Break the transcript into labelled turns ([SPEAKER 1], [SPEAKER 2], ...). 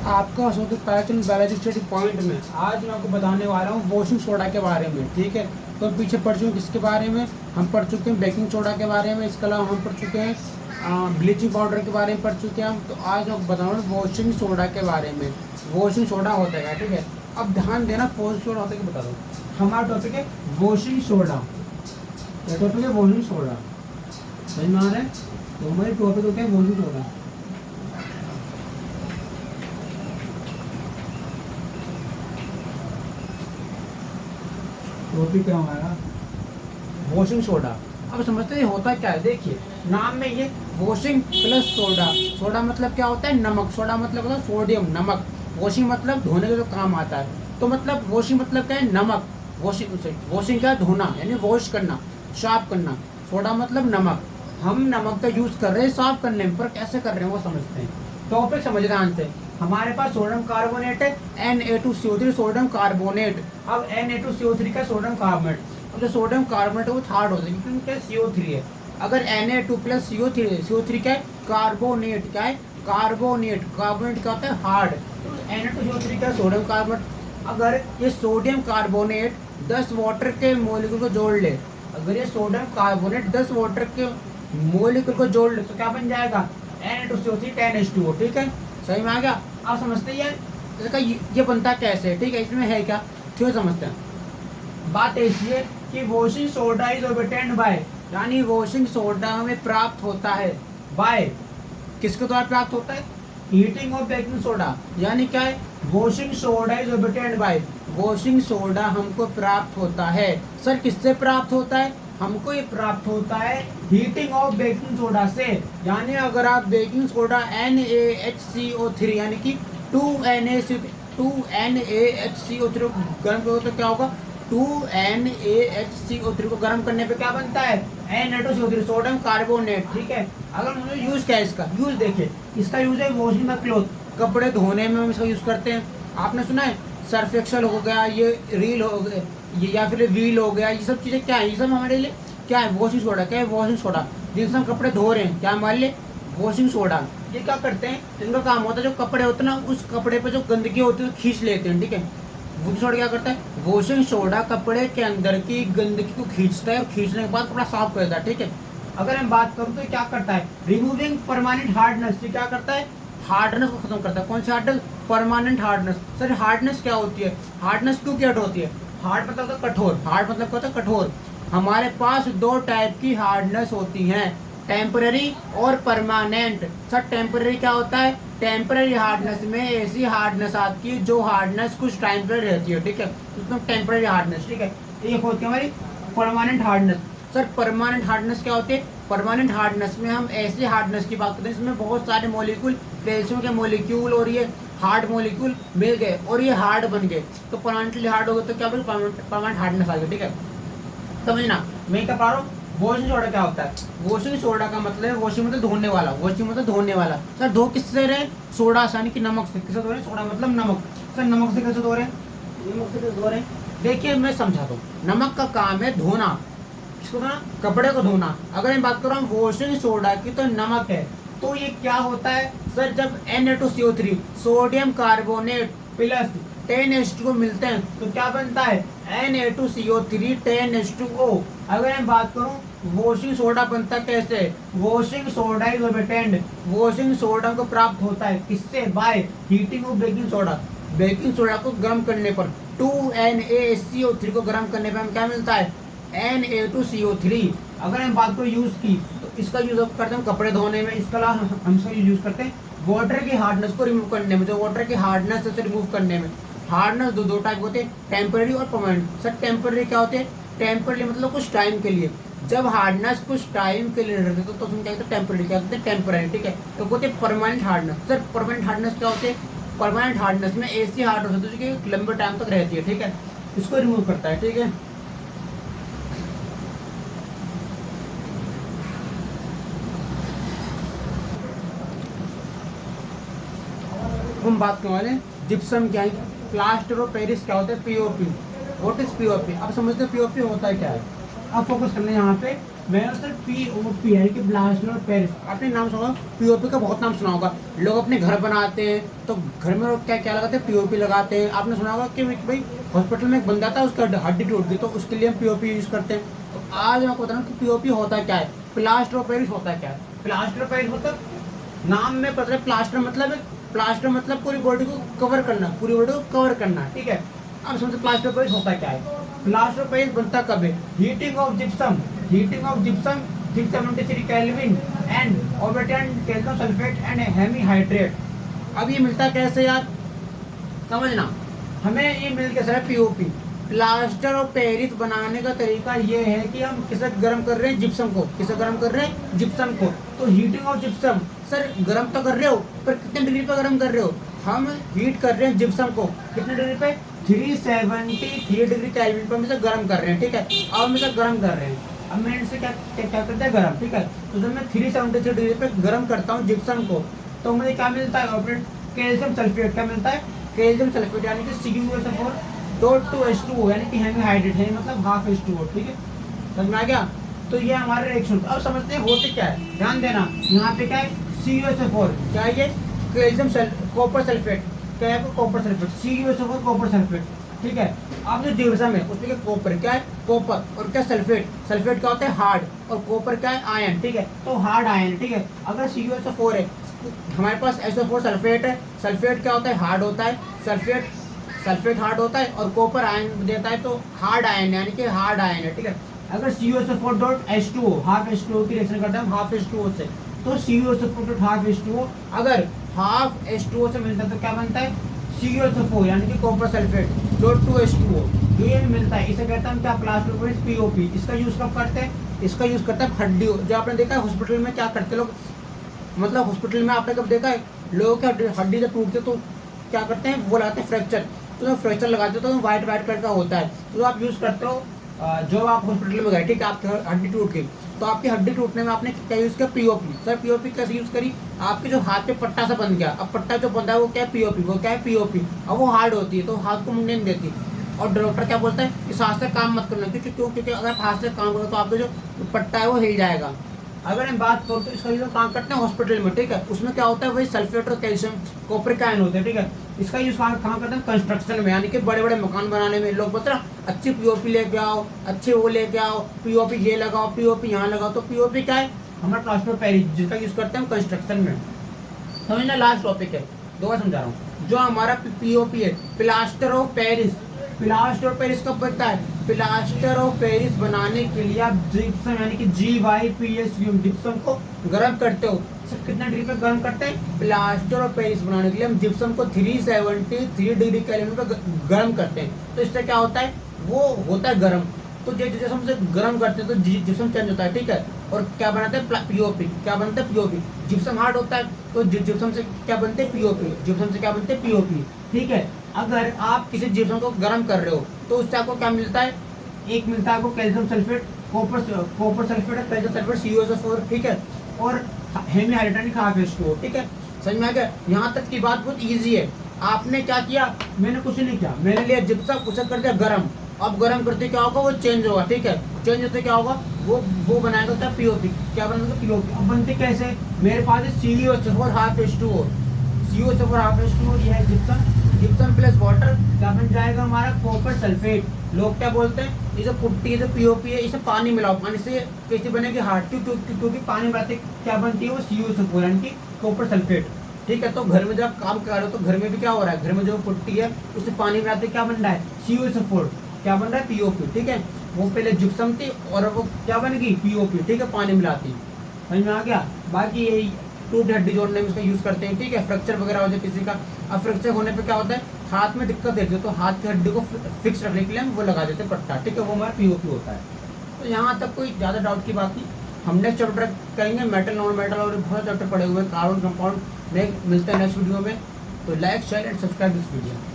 [SPEAKER 1] आपका स्वागत pattern biology study point में। आज मैं आपको बताने वाला हूँ वॉशिंग सोडा के बारे में। ठीक है, तो पीछे पढ़ चुके हैं किसके बारे में, हम पढ़ चुके हैं बेकिंग सोडा के बारे में। इसके अलावा हम पढ़ चुके हैं ब्लीचिंग पाउडर के बारे में पढ़ चुके हैं हम। तो आज मैं आपको बताऊँगा वॉशिंग सोडा के बारे में। वॉशिंग सोडा होता है, ठीक है। अब ध्यान देना, वॉशिंग सोडा होता है कि बता दो। हमारा टॉपिक है वॉशिंग सोडा। क्या टॉपिक है? Washing soda. समझ में आ रहा है? तो हमारे टॉपिक होता है वॉशिंग सोडा। टॉपिक क्या हमारा? Washing soda. अब समझते हैं होता क्या है। देखिए नाम में ये वॉशिंग प्लस सोडा। सोडा मतलब क्या होता है? नमक। सोडा मतलब होता है सोडियम, नमक। वॉशिंग मतलब धोने का जो काम आता है। तो मतलब वॉशिंग मतलब क्या है? नमक। वॉशिंग क्या है? धोना, यानी वॉश करना, साफ करना। सोडा मतलब नमक। हम नमक का यूज कर रहे हैं साफ करने में, पर कैसे कर रहे हैं वो समझते हैं। टॉपिक समझ ध्यान से। हमारे पास सोडियम कार्बोनेट है Na2CO3 सोडियम कार्बोनेट। अब Na2CO3 का सोडियम कार्बोनेट, अब जो सोडियम कार्बोनेट है वो हार्ड होता है क्योंकि उनके CO3 है। अगर Na2 प्लस CO3 क्या है? कार्बोनेट। क्या है? कार्बोनेट। कार्बोनेट क्या होता है? हार्ड। तो Na2CO3 का सोडियम कार्बोनेट। अगर ये सोडियम कार्बोनेट 10 वाटर के मॉलिक्यूल को जोड़ ले, अगर ये सोडियम कार्बोनेट 10 वाटर के मॉलिक्यूल को जोड़ ले तो क्या बन जाएगा? Na2CO3 10H2O। ठीक है, सही में आ गया। आप समझते हैं इसका ये बनता कैसे? ठीक है, इसमें है क्या, क्यों समझते हैं। बात ऐसी है कि washing soda is obtained by, यानी वॉशिंग सोडा हमें प्राप्त होता है बाय, किसके द्वारा प्राप्त होता है? Heating of baking soda. यानी क्या है? Washing soda is obtained by, washing soda हमको प्राप्त होता है। सर किससे प्राप्त होता है? हमको ये प्राप्त होता है हीटिंग ऑफ बेकिंग सोडा से। यानी अगर आप बेकिंग सोडा NaHCO3 यानी कि 2NaHCO3 को गर्म करो तो क्या होगा? 2NaHCO3 को गर्म करने पे क्या बनता है? Na2CO3 sodium carbonate. ठीक है, अगर मुझे यूज क्या है इसका? यूज देखिए, इसका यूज है वॉशिंग द क्लॉथ, कपड़े धोने में हम इसका यूज करते हैं। आपने सुना है सर्फ एक्सेल हो गया, ये रील हो गया, ये या फिर व्हील हो गया, ये सब चीज़ें क्या है? ये सब हमारे लिए क्या है? Washing soda. क्या है? Washing soda. जिनसे हम कपड़े धो रहे हैं, क्या मान ले? Washing soda. ये क्या करते हैं? इनका काम होता है जो कपड़े होते हैं ना, उस कपड़े पे जो गंदगी होती है वो खींच लेते हैं। ठीक है, वॉशिंग सोडा क्या करता है? वॉशिंग सोडा कपड़े के अंदर की गंदगी को खींचता है और खींचने के बाद कपड़ा साफ करता है। ठीक है, अगर हम बात करूँ तो क्या करता है? Removing permanent hardness. क्या करता है? हार्डनेस को खत्म करता है। कौन सी hardness? Permanent hardness. Sir hardness क्या होती है? हार्डनेस क्यों क्या होती है? हार्ड मतलब होता है कठोर। हार्ड मतलब क्या होता है? कठोर। हमारे पास दो टाइप की हार्डनेस होती हैं, टेम्पररी और परमानेंट। सर टेम्पररी क्या होता है? टेम्पररी हार्डनेस में ऐसी हार्डनेस आती है जो हार्डनेस कुछ टाइम पर रहती है। ठीक है, उसमें टेम्पररी हार्डनेस। ठीक है, एक होती है हमारी permanent hardness. Sir permanent hardness क्या होती है? परमानेंट हार्डनेस में हम ऐसी हार्डनेस की बात करते हैं इसमें बहुत सारे मॉलिक्यूल, कैल्शियम के मॉलिक्यूल और ये हार्ड मॉलिक्यूल मिल गए और ये हार्ड बन गए, तो परमानेंटली हार्ड हो गए तो क्या बोले? परमानेंट हार्डनेस आ गई। ठीक है, समझना मैं क्या पढ़ रहा हूँ। वॉशिंग सोडा क्या होता है? वॉशिंग सोडा का मतलब है, वॉशिंग मतलब धोने वाला, वॉशिंग मतलब धोने वाला। सर धो किससे रहे? सोडा से, यानी कि नमक से। किससे धो रहे? सोडा मतलब नमक। सर नमक से कैसे धो रहे? नमक से कैसे धो रहे? देखिए मैं समझाता हूँ। नमक का काम है धोना, किसको धोना? कपड़े को धोना। अगर मैं बात कर रहा हूँ वॉशिंग सोडा की तो नमक है, तो ये क्या होता है? सर जब Na2CO3 sodium carbonate plus 10H2O मिलते हैं तो क्या बनता है? Na2CO3 10H2O। अगर मैं बात करूं वॉशिंग सोडा बनता कैसे? Washing soda is obtained, washing soda को प्राप्त होता है किससे? By heating of baking soda. Baking soda को गर्म करने पर 2NaHCO3 को गर्म करने पर हमें क्या मिलता है? Na2CO3। अगर हम बात करें यूज की तो इसका यूज करते हैं कपड़े धोने में। इसके अलावा हम इसका यूज करते हैं वाटर की हार्डनेस को रिमूव करने में। जो वाटर की हार्डनेस है रिमूव करने में। हार्डनेस दो टाइप होते हैं, टेम्पररी और परमानेंट। सर टेम्पररी क्या होते हैं? टेम्पररी मतलब कुछ टाइम के लिए। जब हार्डनेस कुछ टाइम के लिए रहते तो उसमें क्या कहते हैं? टेम्पररी। क्या कहते हैं? टेम्पररी। ठीक है, तो बोलते हैं permanent hardness. Sir permanent hardness क्या होते हैं? परमानेंट हार्डनेस में ऐसी हार्डनेस होती है जो लंबे टाइम तक रहती है। ठीक है, इसको रिमूव करता है। ठीक है, हम बात करने वाले जिप्सम क्या है? प्लास्टर ऑफ पेरिस क्या होता है? POP। What is POP? अब समझते हैं POP होता है क्या है। अब फोकस करना है यहाँ पे मैं सर पीओपी यानी कि प्लास्टर ऑफ पेरिस, आपने नाम सुना, पीओपी का बहुत नाम सुना होगा। लोग अपने घर बनाते हैं तो घर में लोग क्या क्या लगाते हैं, पीओपी लगाते हैं। आपने सुना होगा कि भाई हॉस्पिटल में एक बंदा था, उसका हड्डी टूट गई तो उसके लिए हम पीओपी यूज करते हैं। तो आज मैं आपको बता रहा हूँ कि पीओपी होता क्या है, प्लास्टर ऑफ पेरिस होता क्या है। प्लास्टर ऑफ पेरिस मतलब नाम में पता है, प्लास्टर मतलब पूरी बॉडी को कवर करना, पूरी बॉडी को कवर करना, ठीक है। अब समझो प्लास्टर ऑफ पेरिस होता क्या है। प्लास्टर ऑफ पेरिस बनता कब है, heating of gypsum 673 kelvin and orbital calcium sulphate and hemihydrate. अब ये मिलता कैसे यार, समझना, हमें ये मिल के sir POP. Plaster of Paris बनाने का तरीका ये है कि हम किसे गर्म कर रहे हैं, जिप्सम को। किसे गर्म कर रहे हैं, जिप्सम को। तो हीटिंग ऑफ जिप्सम, सर गर्म तो कर रहे हो पर कितने डिग्री पे गर्म कर रहे हो, हम हीट कर रहे हैं जिप्सम को कितने डिग्री पे, 373 डिग्री केल्विन पर हम इसे गर्म कर रहे हैं, ठीक है। अब हम इसे गर्म कर रहे हैं, अब मैं इसे क्या क्या करते हैं, गर्म, ठीक है। तो जब मैं 373 डिग्री पे गर्म करता हूँ जिप्सम को, तो मुझे क्या मिलता है, कैल्शियम सल्फेट। क्या मिलता है, कैल्शियम सल्फेट, यानी कि CuSO4 यानी कि हेमीहाइड्रेट है, मतलब हाफ H2O, ठीक है। समझ में आ गया। तो ये हमारे रिएक्शन। अब समझते हैं होते क्या है, ध्यान देना। यहाँ पे क्या है, CuSO4, क्या है ये, कैल्शियम कॉपर सल्फेट, क्या है, copper sulphate, CuSO4 copper sulphate, ठीक है। अब जो जिप्सम है उसमें क्या, कॉपर, क्या है, कॉपर, और क्या सल्फेट, सल्फेट क्या होता है, हार्ड, और कॉपर क्या है, आयन, ठीक है। तो हार्ड आयन, ठीक है। अगर CuSO4 है, हमारे पास SO4 सल्फेट है, सल्फेट क्या होता है, हार्ड होता है, सल्फेट हार्ड होता है, और कॉपर आयन देता है, तो हार्ड आयन, यानी कि हार्ड आयन है, ठीक है। अगर CuSO4.H2O, हाफ H2O की रिएक्शन करते हैं हम हाफ H2O से, तो CuSO4 हाफ H2O, अगर हाफ H2O से मिलता है तो क्या बनता है, CuSO4 यानी कि कॉपर सल्फेट .2H2O, जो ये मिलता है, इसे कहते हैं हम क्या, प्लास्टर ऑफ पेरिस, पीओपी। इसका यूज कब करते हैं, इसका यूज करते हैं हड्डी, जो आपने देखा है हॉस्पिटल में क्या करते लोग, मतलब हॉस्पिटल में आपने कब देखा है, लोगों के हड्डी जब टूटते तो क्या करते हैं, वो लगाते हैं फ्रैक्चर। तो जब फ्रैक्चर लगाते हो तो वाइट कलर का होता है, तो आप यूज़ करते हो। जो आप हॉस्पिटल में गए, ठीक है, आपकी हड्डी टूट गई, तो आपकी हड्डी टूटने में आपने क्या यूज़ किया, पीओपी। सर पीओपी कैसे यूज़ करी, आपके जो हाथ पे पट्टा सा बन गया, अब पट्टा जो बंधा है वो क्या है, पीओपी, वो क्या है, पीओपी। अब वो हार्ड होती है तो हाथ को मुड़ने नहीं देती, और डॉक्टर क्या बोलता है, इस हाथ से काम मत करना, क्योंकि अगर हाथ से काम करो तो आपका जो पट्टा है वो हिल जाएगा। अगर हम बात करो तो इसका यूज काम करते हैं हॉस्पिटल में, ठीक है। उसमें क्या होता है, वही सल्फेट और कैल्शियम कॉपर के आयन होते हैं, ठीक है। इसका यूज कहाँ करते हैं, कंस्ट्रक्शन में, यानी कि बड़े बड़े मकान बनाने में। लोग बोलते हैं अच्छी पीओपी लेके आओ, अच्छे वो लेके आओ, पीओपी ये लगाओ, पीओपी यहाँ लगाओ। तो पीओपी क्या है, हमारा प्लास्टर ऑफ पेरिस, जिसका यूज करते हैं हम कंस्ट्रक्शन में। समझना, लास्ट टॉपिक है, दोबारा समझा रहा हूँ। जो हमारा पीओपी है, plaster of Paris, plaster of Paris कब बनता है, प्लास्टर ऑफ पेरिस बनाने के लिए आप जिप्सम यानी कि GYPSUM जिप्सम को गर्म करते हो। कितना डिग्री पे गर्म करते हैं, प्लास्टर ऑफ पेरिस बनाने के लिए हम जिप्सम को 373 डिग्री केल्विन पे गर्म करते हैं। तो इससे क्या होता है, वो होता है गर्म। तो जैसे हम उसे गर्म करते हैं तो जिप्सम चेंज होता है, ठीक है। और क्या बनाते हैं, पीओपी। क्या बनता है, पीओपी। जिप्सम हार्ड होता है तो जिप्सम से क्या बनते हैं, पीओपी। जिप्सम से क्या बनते हैं, पीओपी, ठीक है। अगर आप किसी जिप्सम को गर्म कर रहे हो तो उससे आपको क्या मिलता है, एक मिलता है आपको कैल्शियम सल्फेट, कॉपर सल्फेट है, कैल्शियम सल्फेट CuSO4, ठीक है, और हेमीहाइड्रेट हाफ H2O, ठीक है। समझ में आ गया। यहाँ तक की बात बहुत ईजी है। आपने क्या किया, मैंने कुछ नहीं किया, मैंने लिया जिप्सम, उसे कर दिया गर्म। अब गर्म करते क्या होगा, वो चेंज होगा, ठीक है। चेंज होते क्या होगा, वो बनाएगा क्या, पीओपी। क्या बनाएगा, पीओपी। अब बनते कैसे, मेरे पास है CuSO4 half H2O, CuSO4 half H2O, ये है जिप्सम प्लस वाटर, क्या बन जाएगा हमारा, कॉपर सल्फेट। लोग क्या बोलते हैं, ये जो पुट्टी है, जो पीओपी है, इसे पानी मिलाओ, पानी से कैसे बनेगी, हार्ड, क्योंकि पानी मिलाते क्या बनती है, वो CuSO4 यानी कि कॉपर सल्फेट, ठीक है। तो घर में जब आप काम कर रहे हो तो घर में भी क्या हो रहा है, घर में जो पुट्टी है उसे पानी मिलाते क्या बन रहा है, CuSO4, क्या बन रहा है, पीओपी, ठीक है। वो पहले जिप्सम थी और वो क्या बन गई, पीओपी, ठीक है, पानी मिलाती। समझ में आ गया। बाकी यही टूट हड्डी जोड़ने में इसका यूज़ करते हैं, ठीक है। फ्रैक्चर वगैरह हो जाए किसी का, अब फ्रैक्चर होने पे क्या होता है, हाथ में दिक्कत देती है तो हाथ की हड्डी को फिक्स रखने के लिए हम वो लगा देते हैं पट्टा, ठीक है, वो हमारा पीओपी होता है। तो यहाँ तक कोई ज़्यादा डाउट की बात नहीं। हम नेक्स्ट चैप्टर करेंगे मेटल, नॉन मेटल, और बहुत चैप्टर पड़े हुए हैं, कार्बन कंपाउंड। मिलते हैं नेक्स्ट वीडियो में। तो like, share and subscribe this video.